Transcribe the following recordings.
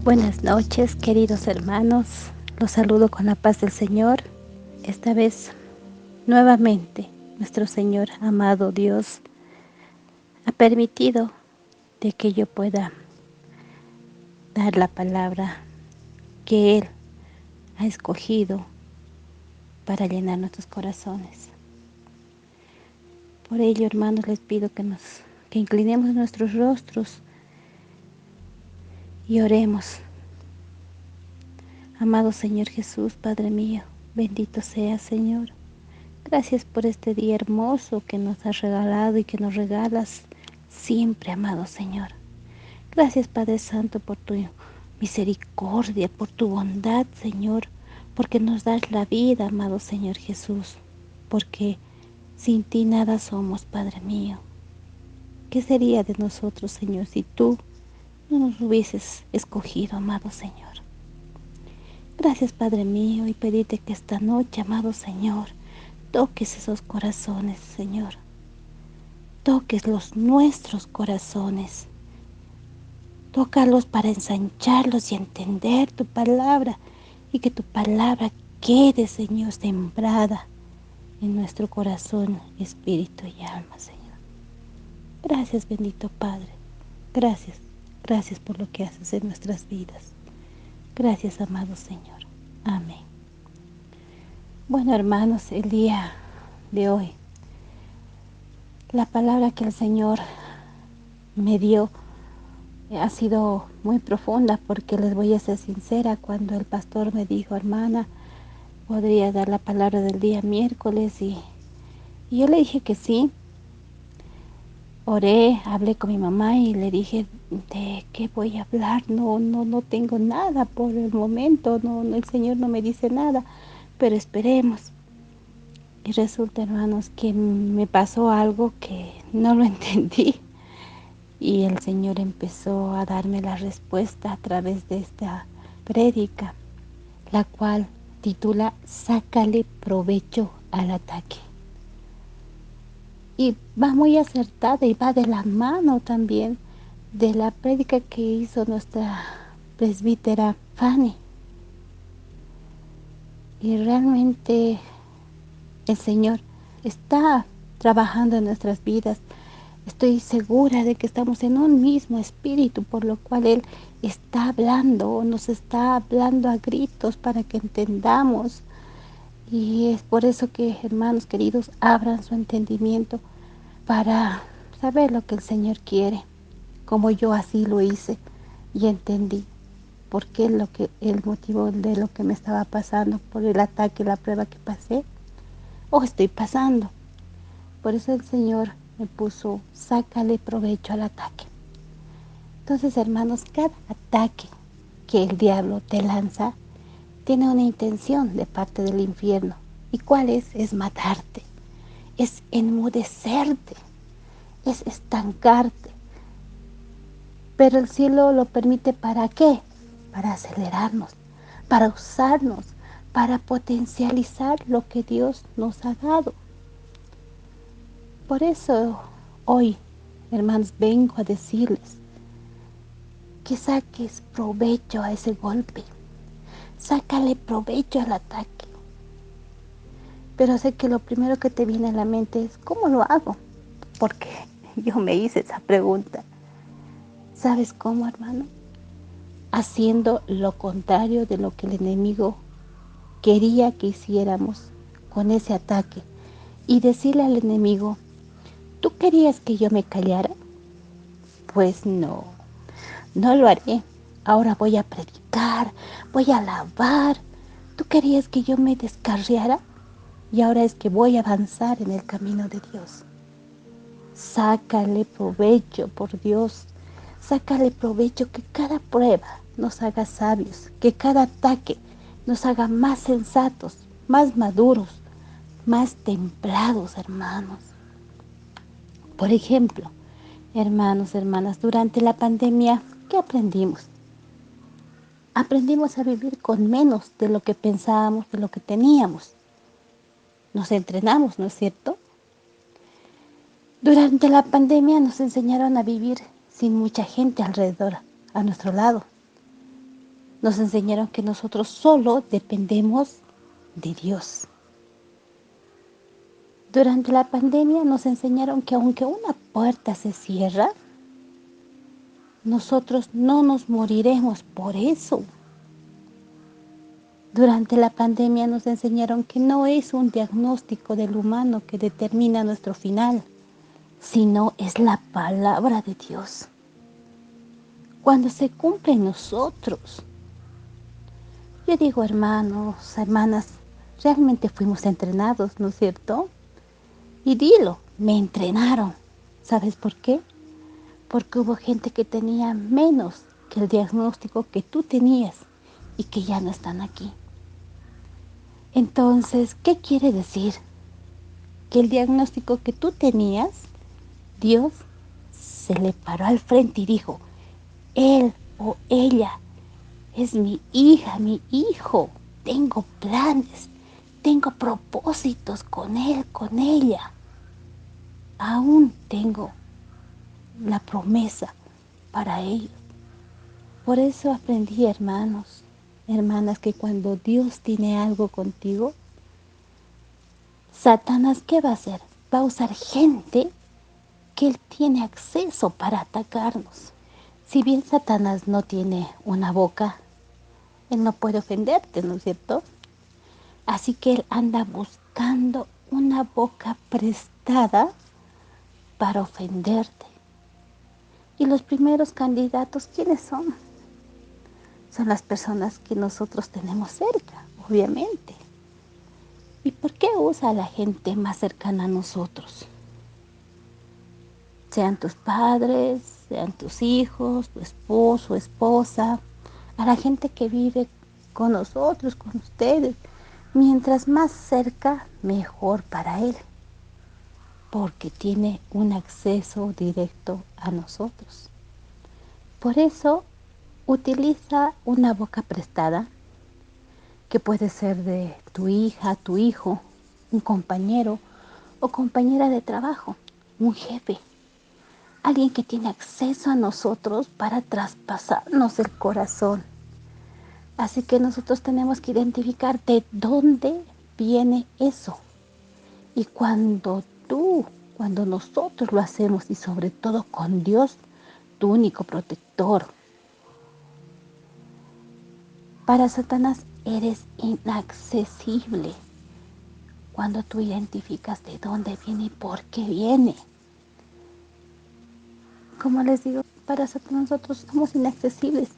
Buenas noches, queridos hermanos. Los saludo con la paz del Señor. Esta vez, nuevamente, nuestro Señor, amado Dios, ha permitido de que yo pueda dar la palabra que Él ha escogido para llenar nuestros corazones. Por ello, hermanos, les pido que inclinemos nuestros rostros y oremos. Amado Señor Jesús, Padre mío, bendito sea, Señor. Gracias por este día hermoso que nos has regalado y que nos regalas siempre, amado Señor. Gracias, Padre Santo, por tu misericordia, por tu bondad, Señor, porque nos das la vida, amado Señor Jesús, porque sin ti nada somos, Padre mío. ¿Qué sería de nosotros, Señor, si tú no nos hubieses escogido, amado Señor? Gracias, Padre mío, y pedite que esta noche, amado Señor, toques esos corazones, Señor. Toques los nuestros corazones. Tócalos para ensancharlos y entender tu palabra. Y que tu palabra quede, Señor, sembrada en nuestro corazón, espíritu y alma, Señor. Gracias, bendito Padre. Gracias. Gracias por lo que haces en nuestras vidas. Gracias, amado Señor. Amén. Bueno, hermanos, el día de hoy, la palabra que el Señor me dio ha sido muy profunda, porque les voy a ser sincera. Cuando el pastor me dijo, hermana, podría dar la palabra del día miércoles, y yo le dije que sí. Oré, hablé con mi mamá y le dije, ¿de qué voy a hablar? No tengo nada por el momento, el Señor no me dice nada, pero esperemos. Y resulta, hermanos, que me pasó algo que no lo entendí. Y el Señor empezó a darme la respuesta a través de esta prédica, la cual titula Sácale provecho al ataque. Y va muy acertada y va de la mano también de la prédica que hizo nuestra presbítera Fanny. Y realmente el Señor está trabajando en nuestras vidas. Estoy segura de que estamos en un mismo espíritu, por lo cual Él está hablando, nos está hablando a gritos para que entendamos. Y es por eso que, hermanos queridos, abran su entendimiento para saber lo que el Señor quiere, como yo así lo hice y entendí por qué el motivo de lo que me estaba pasando, por el ataque, la prueba que pasé o estoy pasando. Por eso el Señor me puso, sácale provecho al ataque. Entonces, hermanos, cada ataque que el diablo te lanza tiene una intención de parte del infierno. ¿Y cuál es? Es matarte, es enmudecerte, es estancarte. Pero el cielo lo permite, ¿para qué? Para acelerarnos, para usarnos, para potencializar lo que Dios nos ha dado. Por eso hoy, hermanos, vengo a decirles que saques provecho a ese golpe. Sácale provecho al ataque. Pero sé que lo primero que te viene a la mente es, ¿cómo lo hago? Porque yo me hice esa pregunta. ¿Sabes cómo, hermano? Haciendo lo contrario de lo que el enemigo quería que hiciéramos con ese ataque. Y decirle al enemigo, ¿tú querías que yo me callara? Pues no lo haré. Ahora voy a predicar, voy a alabar. ¿Tú querías que yo me descarriara? Y ahora es que voy a avanzar en el camino de Dios. Sácale provecho, por Dios. Sácale provecho, que cada prueba nos haga sabios, que cada ataque nos haga más sensatos, más maduros, más templados, hermanos. Por ejemplo, hermanos, hermanas, durante la pandemia, ¿qué aprendimos? Aprendimos a vivir con menos de lo que pensábamos, de lo que teníamos. Nos entrenamos, ¿no es cierto? Durante la pandemia nos enseñaron a vivir sin mucha gente alrededor, a nuestro lado. Nos enseñaron que nosotros solo dependemos de Dios. Durante la pandemia nos enseñaron que aunque una puerta se cierra, nosotros no nos moriremos por eso. Durante la pandemia nos enseñaron que no es un diagnóstico del humano que determina nuestro final, sino es la palabra de Dios. Cuando se cumple en nosotros. Yo digo, hermanos, hermanas, realmente fuimos entrenados, ¿no es cierto? Y dilo, me entrenaron. ¿Sabes por qué? Porque hubo gente que tenía menos que el diagnóstico que tú tenías y que ya no están aquí. Entonces, ¿qué quiere decir? Que el diagnóstico que tú tenías, Dios se le paró al frente y dijo, él o ella es mi hija, mi hijo. Tengo planes, tengo propósitos con él, con ella. Aún tengo la promesa para ellos. Por eso aprendí, hermanos, hermanas, que cuando Dios tiene algo contigo, Satanás, ¿qué va a hacer? Va a usar gente que él tiene acceso para atacarnos. Si bien Satanás no tiene una boca, él no puede ofenderte, ¿no es cierto? Así que él anda buscando una boca prestada para ofenderte. Y los primeros candidatos, ¿quiénes son? Son las personas que nosotros tenemos cerca, obviamente. ¿Y por qué usa a la gente más cercana a nosotros? Sean tus padres, sean tus hijos, tu esposo, esposa, a la gente que vive con nosotros, con ustedes. Mientras más cerca, mejor para él, porque tiene un acceso directo a nosotros. Por eso utiliza una boca prestada, que puede ser de tu hija, tu hijo, un compañero o compañera de trabajo, un jefe, alguien que tiene acceso a nosotros para traspasarnos el corazón. Así que nosotros tenemos que identificar de dónde viene eso. Y cuando nosotros lo hacemos y sobre todo con Dios, tu único protector, para Satanás eres inaccesible. Cuando tú identificas de dónde viene y por qué viene. Como les digo, para Satanás nosotros somos inaccesibles.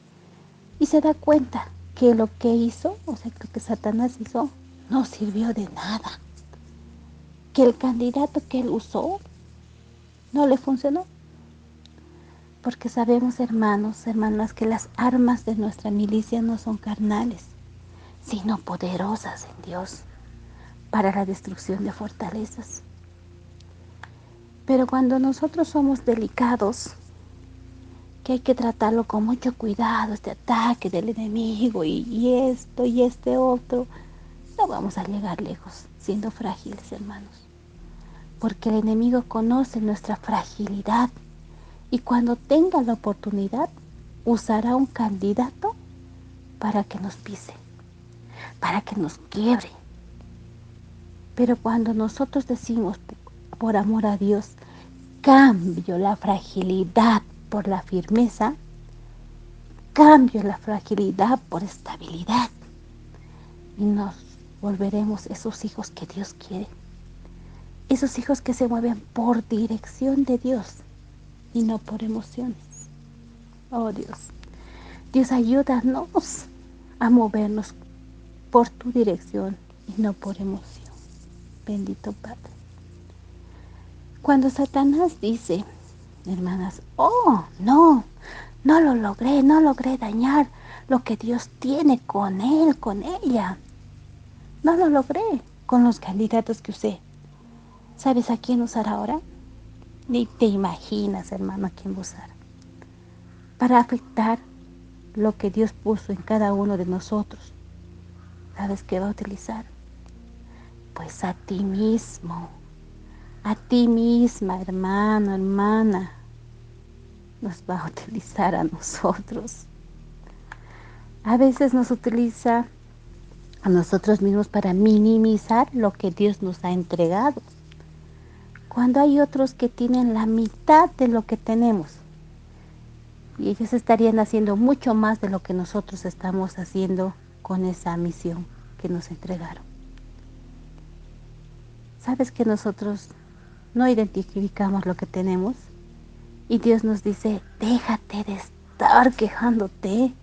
Y se da cuenta que lo que hizo, o sea, lo que Satanás hizo, no sirvió de nada. Que el candidato que él usó no le funcionó. Porque sabemos, hermanos, hermanas, que las armas de nuestra milicia no son carnales, sino poderosas en Dios para la destrucción de fortalezas. Pero cuando nosotros somos delicados, que hay que tratarlo con mucho cuidado, este ataque del enemigo y esto y este otro, no vamos a llegar lejos siendo frágiles, hermanos. Porque el enemigo conoce nuestra fragilidad y cuando tenga la oportunidad usará un candidato para que nos pise, para que nos quiebre. Pero cuando nosotros decimos por amor a Dios, cambio la fragilidad por la firmeza, cambio la fragilidad por estabilidad y nos volveremos esos hijos que Dios quiere, esos hijos que se mueven por dirección de Dios y no por emociones. Oh Dios, Dios, ayúdanos a movernos por tu dirección y no por emoción. Bendito Padre. Cuando Satanás dice, hermanas, oh, no lo logré, no logré dañar lo que Dios tiene con él, con ella. No lo logré con los candidatos que usé. ¿Sabes a quién usar ahora? Ni te imaginas, hermano, a quién usar. Para afectar lo que Dios puso en cada uno de nosotros. ¿Sabes qué va a utilizar? Pues a ti mismo, a ti misma, hermano, hermana. Nos va a utilizar a nosotros. A veces nos utiliza a nosotros mismos para minimizar lo que Dios nos ha entregado, cuando hay otros que tienen la mitad de lo que tenemos y ellos estarían haciendo mucho más de lo que nosotros estamos haciendo con esa misión que nos entregaron. ¿Sabes que nosotros no identificamos lo que tenemos? Y Dios nos dice, déjate de estar quejándote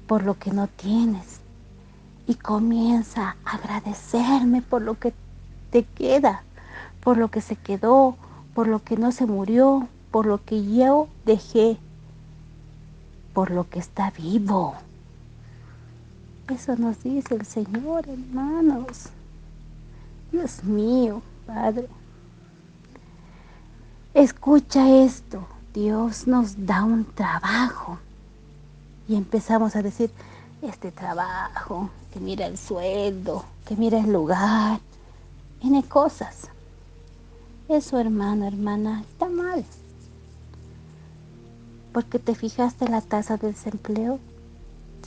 por lo que no tienes y comienza a agradecerme por lo que te queda, por lo que se quedó, por lo que no se murió, por lo que yo dejé, por lo que está vivo. Eso nos dice el Señor, hermanos. Dios mío, Padre. Escucha esto. Dios nos da un trabajo. Y empezamos a decir, este trabajo, que mira el sueldo, que mira el lugar, tiene cosas. Eso, hermano, hermana, está mal. Porque te fijaste la tasa de desempleo.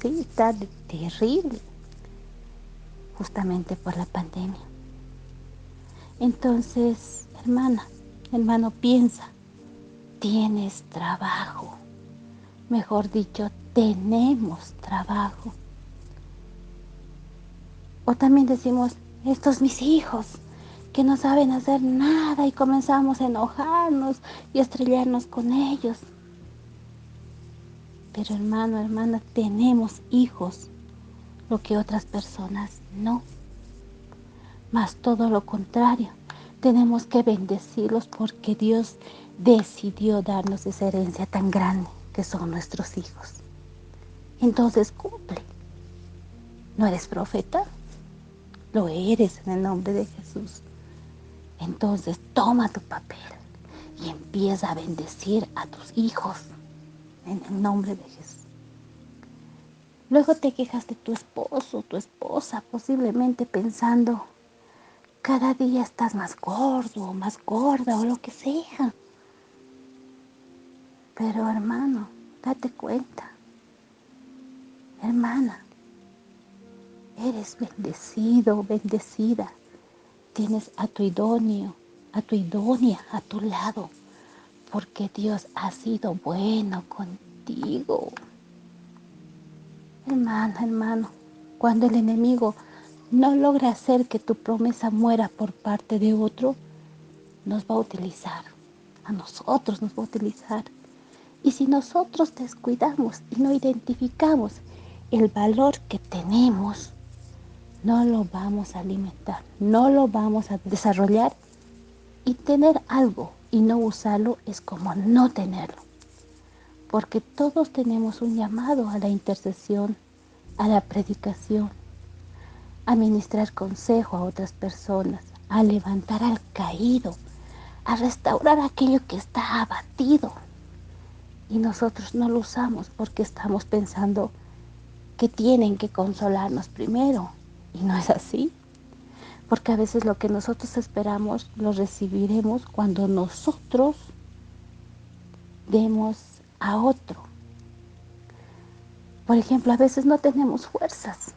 Sí, está terrible. Justamente por la pandemia. Entonces, hermana, hermano, piensa, tienes trabajo. Mejor dicho, tenemos trabajo. O también decimos, estos mis hijos, que no saben hacer nada y comenzamos a enojarnos y a estrellarnos con ellos. Pero hermano, hermana, tenemos hijos, lo que otras personas no. Más todo lo contrario, tenemos que bendecirlos porque Dios decidió darnos esa herencia tan grande que son nuestros hijos. Entonces cumple. ¿No eres profeta? Lo eres en el nombre de Jesús. Entonces toma tu papel y empieza a bendecir a tus hijos en el nombre de Jesús. Luego te quejas de tu esposo, tu esposa, posiblemente pensando, cada día estás más gordo o más gorda o lo que sea. Pero hermano, date cuenta, hermana, eres bendecido, bendecida. Tienes a tu idóneo, a tu idónea a tu lado, porque Dios ha sido bueno contigo. Hermana, hermano, cuando el enemigo no logra hacer que tu promesa muera por parte de otro, nos va a utilizar. A nosotros nos va a utilizar. Y si nosotros descuidamos y no identificamos el valor que tenemos, no lo vamos a alimentar, no lo vamos a desarrollar. Y tener algo y no usarlo es como no tenerlo. Porque todos tenemos un llamado a la intercesión, a la predicación, a ministrar consejo a otras personas, a levantar al caído, a restaurar aquello que está abatido. Y nosotros no lo usamos porque estamos pensando que tienen que consolarnos primero. Y no es así. Porque a veces lo que nosotros esperamos lo recibiremos cuando nosotros demos a otro. Por ejemplo, a veces no tenemos fuerzas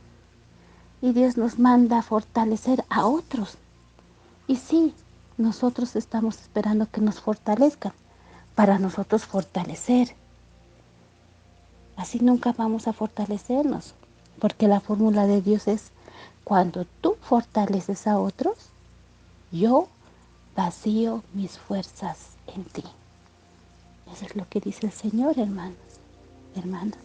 y Dios nos manda a fortalecer a otros. Y sí, nosotros estamos esperando que nos fortalezcan para nosotros fortalecer. Así nunca vamos a fortalecernos, porque la fórmula de Dios es, cuando tú fortaleces a otros, yo vacío mis fuerzas en ti. Eso es lo que dice el Señor, hermanos, hermanas.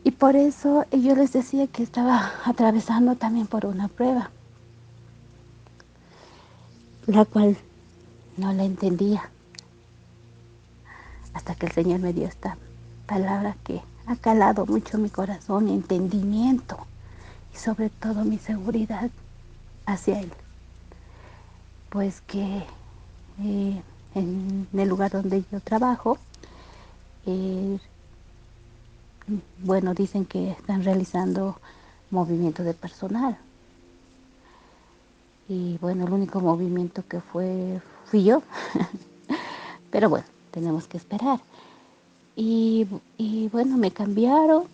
Y por eso yo les decía que estaba atravesando también por una prueba, la cual no la entendía, hasta que el Señor me dio esta palabra que ha calado mucho mi corazón, mi entendimiento y sobre todo mi seguridad hacia Él. Pues que en el lugar donde yo trabajo, eh, bueno, dicen que están realizando movimiento de personal. Y bueno, el único movimiento que fui yo. Pero bueno, tenemos que esperar. y bueno, me cambiaron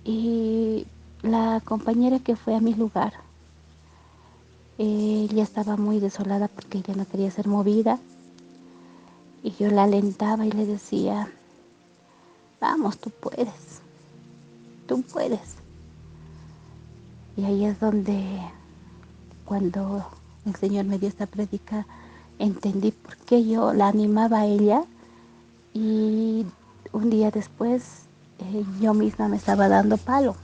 y la compañera que fue a mi lugar, ella estaba muy desolada porque ella no quería ser movida y yo la alentaba y le decía, vamos, tú puedes. Y ahí es donde cuando el Señor me dio esta prédica, entendí por qué yo la animaba a ella y un día después yo misma me estaba dando palo.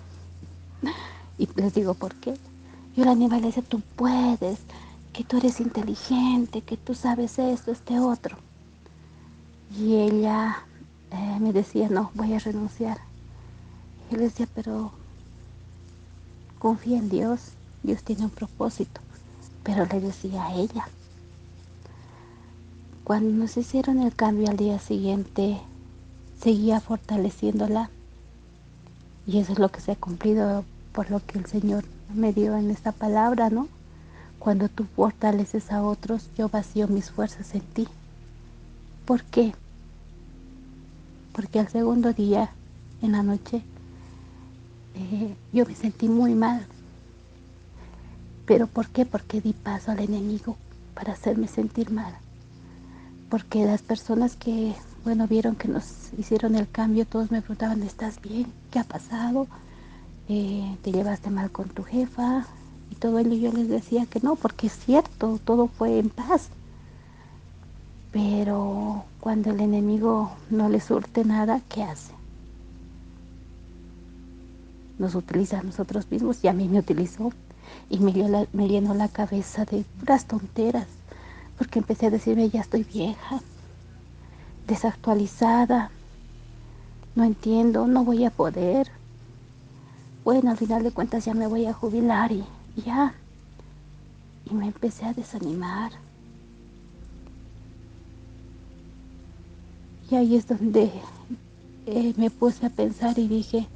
Y les digo, ¿por qué? Yo la animaba y le decía, tú puedes, que tú eres inteligente, que tú sabes esto, este otro. Y ella me decía, no, voy a renunciar. Y yo le decía, pero confía en Dios, Dios tiene un propósito. Pero le decía a ella, cuando nos hicieron el cambio al día siguiente, seguía fortaleciéndola y eso es lo que se ha cumplido por lo que el Señor me dio en esta palabra, ¿no? Cuando tú fortaleces a otros, yo vacío mis fuerzas en ti. ¿Por qué? Porque al segundo día, en la noche, yo me sentí muy mal. ¿Pero por qué? Porque di paso al enemigo para hacerme sentir mal. Porque las personas que, bueno, vieron que nos hicieron el cambio, todos me preguntaban, ¿estás bien? ¿Qué ha pasado? ¿Te llevaste mal con tu jefa? Y todo ello yo les decía que no, porque es cierto, todo fue en paz. Pero cuando el enemigo no le surte nada, ¿qué hace? Nos utiliza a nosotros mismos y a mí me utilizó y me llenó la cabeza de puras tonteras, porque empecé a decirme, ya estoy vieja, desactualizada, no entiendo, no voy a poder. Bueno, al final de cuentas ya me voy a jubilar y ya. Y me empecé a desanimar. Y ahí es donde me puse a pensar y dije,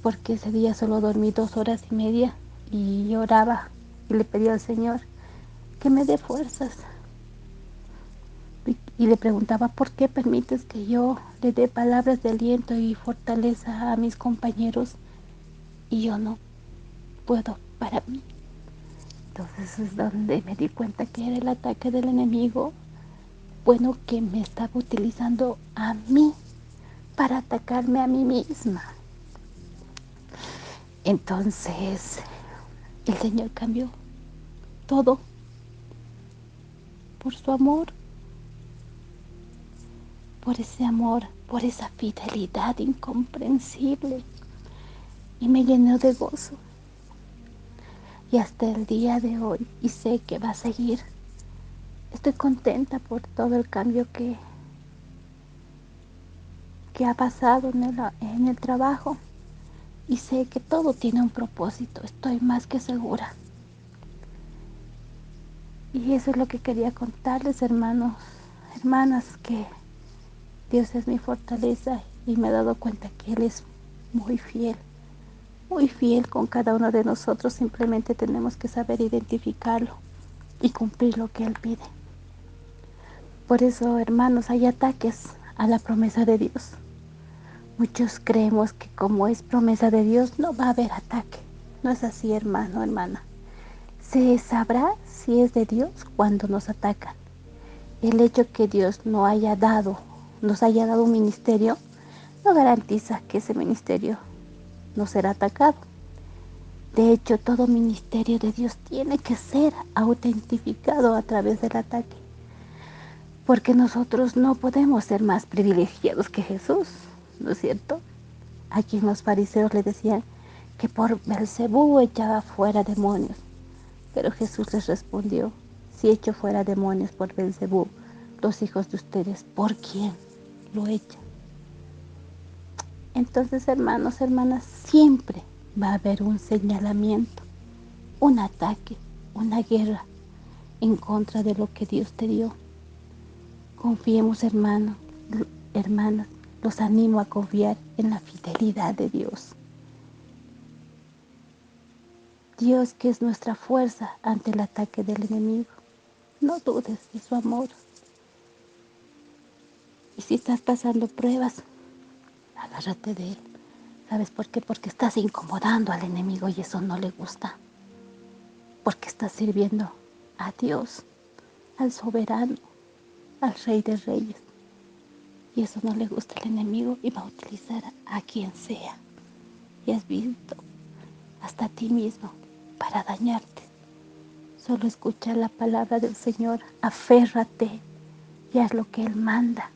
porque ese día solo dormí 2 horas y media y lloraba y le pedí al Señor que me dé fuerzas. Y le preguntaba, ¿por qué permites que yo le dé palabras de aliento y fortaleza a mis compañeros y yo no puedo para mí? Entonces es donde me di cuenta que era el ataque del enemigo, bueno, que me estaba utilizando a mí para atacarme a mí misma. Entonces el Señor cambió todo por su amor, por ese amor, por esa fidelidad incomprensible y me llenó de gozo. Y hasta el día de hoy, y sé que va a seguir, estoy contenta por todo el cambio que ha pasado en el trabajo y sé que todo tiene un propósito, estoy más que segura. Y eso es lo que quería contarles, hermanos, hermanas, que Dios es mi fortaleza y me he dado cuenta que Él es muy fiel con cada uno de nosotros. Simplemente tenemos que saber identificarlo y cumplir lo que Él pide. Por eso, hermanos, hay ataques a la promesa de Dios. Muchos creemos que como es promesa de Dios no va a haber ataque. No es así, hermano, hermana. Se sabrá si es de Dios cuando nos atacan. El hecho que Dios nos haya dado un ministerio, no garantiza que ese ministerio no será atacado. De hecho, todo ministerio de Dios tiene que ser autentificado a través del ataque, porque nosotros no podemos ser más privilegiados que Jesús, ¿no es cierto? A quien los fariseos le decían que por Belcebú echaba fuera demonios, pero Jesús les respondió, si echo fuera demonios por Belcebú, los hijos de ustedes, ¿por quién lo echan? Entonces, hermanos, hermanas, siempre va a haber un señalamiento, un ataque, una guerra en contra de lo que Dios te dio. Confiemos, hermanos, hermanas, los animo a confiar en la fidelidad de Dios. Dios, que es nuestra fuerza ante el ataque del enemigo. No dudes de su amor. Y si estás pasando pruebas, agárrate de él. ¿Sabes por qué? Porque estás incomodando al enemigo y eso no le gusta. Porque estás sirviendo a Dios, al soberano, al Rey de Reyes. Y eso no le gusta al enemigo y va a utilizar a quien sea. Y has visto hasta a ti mismo para dañarte. Solo escucha la palabra del Señor, aférrate y haz lo que Él manda.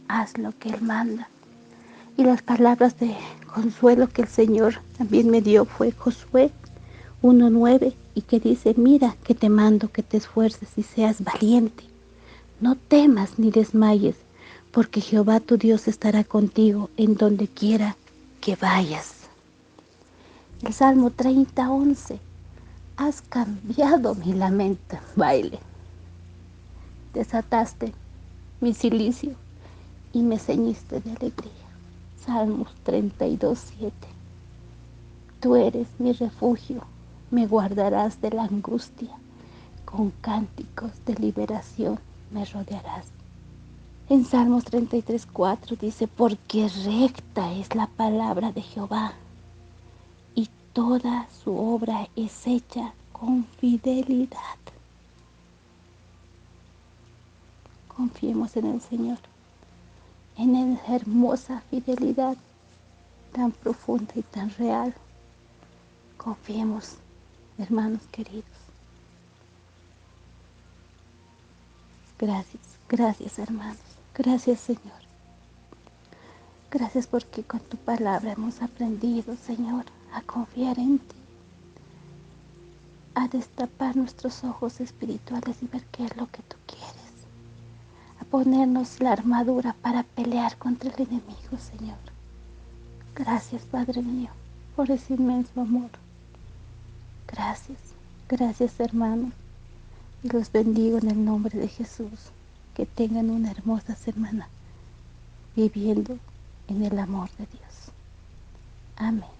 Haz lo que Él manda. Y las palabras de consuelo que el Señor también me dio fue Josué 1:9 y que dice, mira que te mando que te esfuerces y seas valiente. No temas ni desmayes, porque Jehová tu Dios estará contigo en donde quiera que vayas. El Salmo 30:11. Has cambiado mi lamento en baile. Desataste mi cilicio y me ceñiste de alegría. Salmos 32:7. Tú eres mi refugio, me guardarás de la angustia, con cánticos de liberación me rodearás. En Salmos 33:4 dice, porque recta es la palabra de Jehová, y toda su obra es hecha con fidelidad. Confiemos en el Señor, en esa hermosa fidelidad tan profunda y tan real. Confiemos, hermanos queridos. Gracias, gracias hermanos, gracias Señor. Gracias porque con tu palabra hemos aprendido, Señor, a confiar en ti, a destapar nuestros ojos espirituales y ver qué es lo que tú quieres, a ponernos la armadura para pelear contra el enemigo, Señor. Gracias, Padre mío, por ese inmenso amor. Gracias, gracias hermanos, y los bendigo en el nombre de Jesús. Que tengan una hermosa semana viviendo en el amor de Dios. Amén.